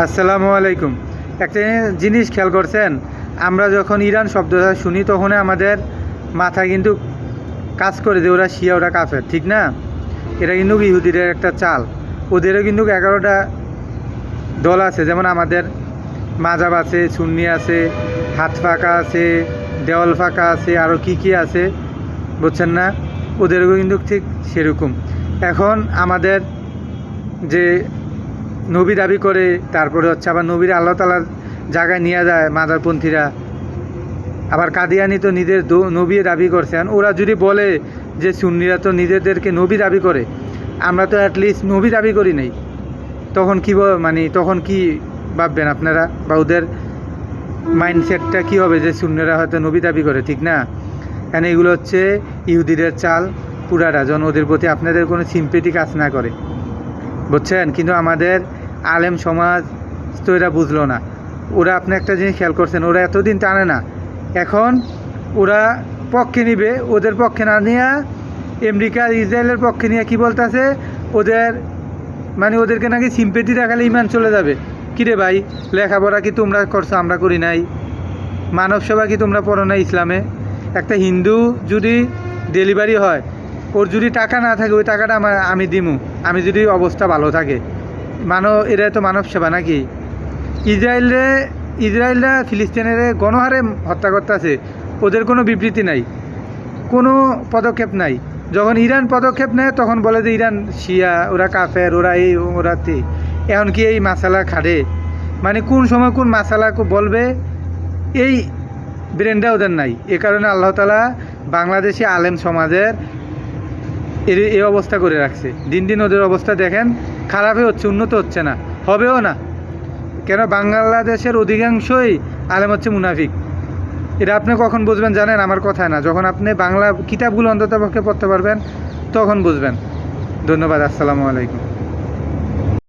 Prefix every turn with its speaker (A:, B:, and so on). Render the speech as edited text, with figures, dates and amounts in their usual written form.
A: আসসালামু আলাইকুম। একটা জিনিস খেয়াল করছেন, আমরা যখন ইরান শব্দটা শুনি তখন আমাদের মাথা কিন্তু কাজ করে যে ওরা শিয়া, ওরা কাফের, ঠিক না? এটা কিন্তু ইহুদিদের একটা চাল। ওদেরও কিন্তু 11টা দল আছে, যেমন আমাদের মাজাব আছে, সুন্নি আছে, হাত ফাঁকা আছে, দেওয়াল ফাঁকা আছে, আরও কি আছে, বুঝছেন না? ওদেরও কিন্তু ঠিক সেরকম। এখন আমাদের যে নবী দাবি করে, তারপরে হচ্ছে আবার নবীর আল্লাহ তালার জায়গায় নিয়ে যায় মাদারপন্থীরা। আবার কাদিয়ানি তো নিজের নবী দাবি করছেন। ওরা যদি বলে যে সুন্নিরা তো নিজেদেরকে নবী দাবি করে, আমরা তো অ্যাটলিস্ট নবী দাবি করি নাই, তখন কী মানে তখন কি ভাববেন আপনারা? বা ওদের মাইন্ডসেটটা কী হবে যে সুন্নিরা হয়তো নবী দাবি করে, ঠিক না? কারণ এগুলো হচ্ছে ইহুদিদের চাল পুরাটা, যেন ওদের প্রতি আপনাদের কোনো সিম্পেথি কাজ না করে, বুঝছেন? কিন্তু আমাদের আলেম সমাজ তো এরা বুঝলো না। ওরা, আপনি একটা জিনিস খেয়াল করছেন, ওরা এতদিন টানে না, এখন ওরা পক্ষে নিবে। ওদের পক্ষে না নিয়ে আমেরিকা ইসরায়েলের পক্ষে নিয়ে কী বলতেছে, ওদের মানে ওদেরকে নাকি সিম্পেথি দেখালে ইমান চলে যাবে। কিরে ভাই, লেখাপড়া কি তোমরা করছো, আমরা করি নাই? মানব সেবা কি তোমরা পড়ো না ইসলামে? একটা হিন্দু যদি ডেলিভারি হয়, ওর যদি টাকা না থাকে, ওই টাকাটা আমি দিমু, আমি যদি অবস্থা ভালো থাকে। এরা তো মানব সেবা নাকি? ইসরায়েলরা ফিলিস্তিনের গণহারে হত্যা করতেছে, ওদের কোনো বিবৃতি নাই, কোনো পদক্ষেপ নাই। যখন ইরান পদক্ষেপ নেয় তখন বলে যে ইরান শিয়া, ওরা কাফের, ওরা এই, ওরা তে। এখন কি এই মাসালা খাড়ে? মানে কোন সময় কোন মাসালা বলবে, এই ব্রেনটা ওদের নাই। এ কারণে আল্লাহ তাআলা বাংলাদেশি আলেম সমাজের এই অবস্থা করে রাখছে। দিন দিন ওদের অবস্থা দেখেন, খারাপই হচ্ছে, উন্নত হচ্ছে না, হবেও না। কেন? বাংলাদেশের অধিকাংশই আলেম হচ্ছে মুনাফিক। এটা আপনি কখন বুঝবেন জানেন? আমার কথা না, যখন আপনি বাংলা কিতাবগুলো অন্ততপক্ষে পড়তে পারবেন তখন বুঝবেন। ধন্যবাদ। আসসালামু আলাইকুম।